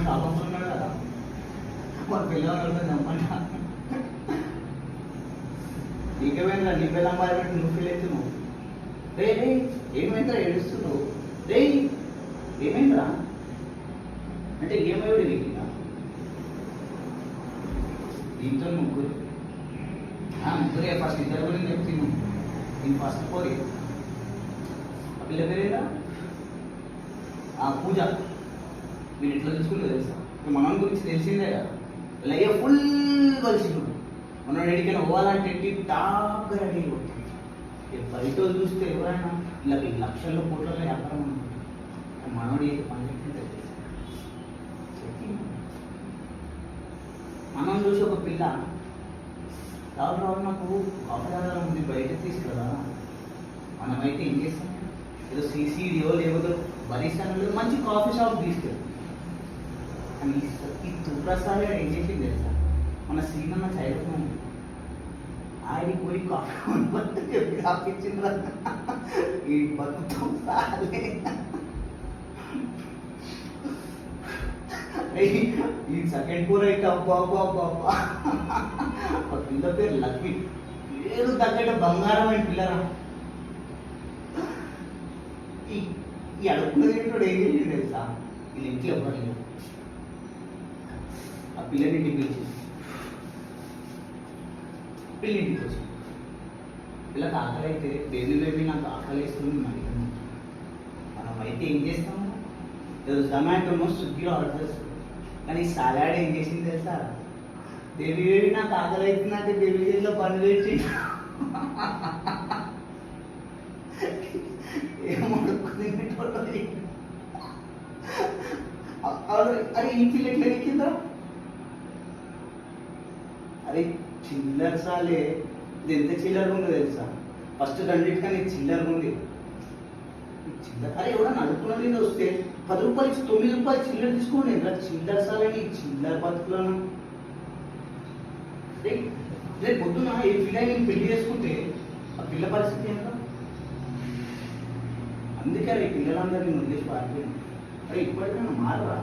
Shop అమ్ముతున్నాడు కదా, మా పిల్లలు నమ్మన్నా నీకేమైందా? నీ పిల్లలు అమ్మాయి నువ్వు ఫీల్ అవుతున్నావు. రే రే ఏమైందా ఏడుస్తున్నావు? రే ఏమైందా అంటే ఏమయ్యాడు నీకు? దీంతో ముగ్గురు ముగ్గురే ఫస్ట్ ఇద్దరు గురించి చెప్తాను. నేను ఫస్ట్ పోయి ఆ పిల్ల పేరేదా పూజ. మీరు ఎట్లా తెలుసుకుంటే తెలుసా? మనం గురించి తెలిసిందే కదా. లయ్య ఫుల్ కలిసిండు. మనం ఎడికైనా పోవాలంటే టాప్ రెడీ కొట్టాం. బయట చూస్తే ఎవరైనా ఇలా లక్షల్లో కోట్లలో వ్యాపారం ఉంటుంది. మనోడు ఏది పనిచేస్తుంటే మనం చూసి ఒక పిల్ల రావు రావు నాకు అపరాధాలు ఉంది బయట తీసుకురా. మనమైతే ఏం చేస్తాం? ఏదో సీసీడియో లేకపోతే బరీసానో మంచి కాఫీ షాప్ తీసుకెళ్ళి అని ఈ తుప్రసాద్ ఏం చేసింది తెలుసా? మన సీనన్న చదువుకున్నాం ఆయన పోయి కాఫీ కొనుక్కొస్తే ఎప్పుడు ఆపించిండ్రా ఈ బతుకు సాలే. ఈ సెకండ్ కూర అయితే అబ్బా అబ్బా అబ్బా అబ్బా పిల్ల పేరు లక్ష్మి. పేరు తగ్గట్టు బంగారం అని పిల్లరా. ఈ అడుగున్నది ఏంటో ఏం చేసిండు తెలుసా? వీళ్ళ ఇంట్లో ఎవరు లేదు. ఆ పిల్లనింటికి పిలిచి పిల్లింటికి వచ్చి పిల్లకి ఆకలి అయితే బేబీ బేబీ నాకు ఆకలి వేస్తుంది మరి. మనం అయితే ఏం చేస్తాము? ఏదో జొమాటోనో స్విగ్గీలో ఆర్డర్ చేస్తాం. కానీ సలాడ్ ఏం చేసింది తెలుసా? బేబీ బేబీ నాకు ఆకలి అవుతుందంటే బేబీ చేతిలో పని పెట్టి ఏమడుకుంది. అరే ఈ పిల్ల ఎట్లా ఎక్కిందా? అరే చిల్లర సాలే. ఇది ఎంత చిల్లరగా ఉందో తెలుసా? ఫస్ట్ రెండింటికన్నా చిల్లరగా ఉంది. చిల్లర అరే ఎవడన్నా అడుగుకున్నది వస్తే 10 రూపాయలు ఇచ్చి 9 రూపాయలు చిల్లర తీసుకోండి. ఎంత చిల్లర సాలని చిల్లర బతుకులను. రేపు పొద్దున ఈ పిల్ల నేను పెళ్లి చేసుకుంటే ఆ పిల్ల పరిస్థితి ఎంత? అందుకే ఈ పిల్లలందరినీ వదిలేసి పారిపోయింది. అరే ఇప్పటికైనా మారరా?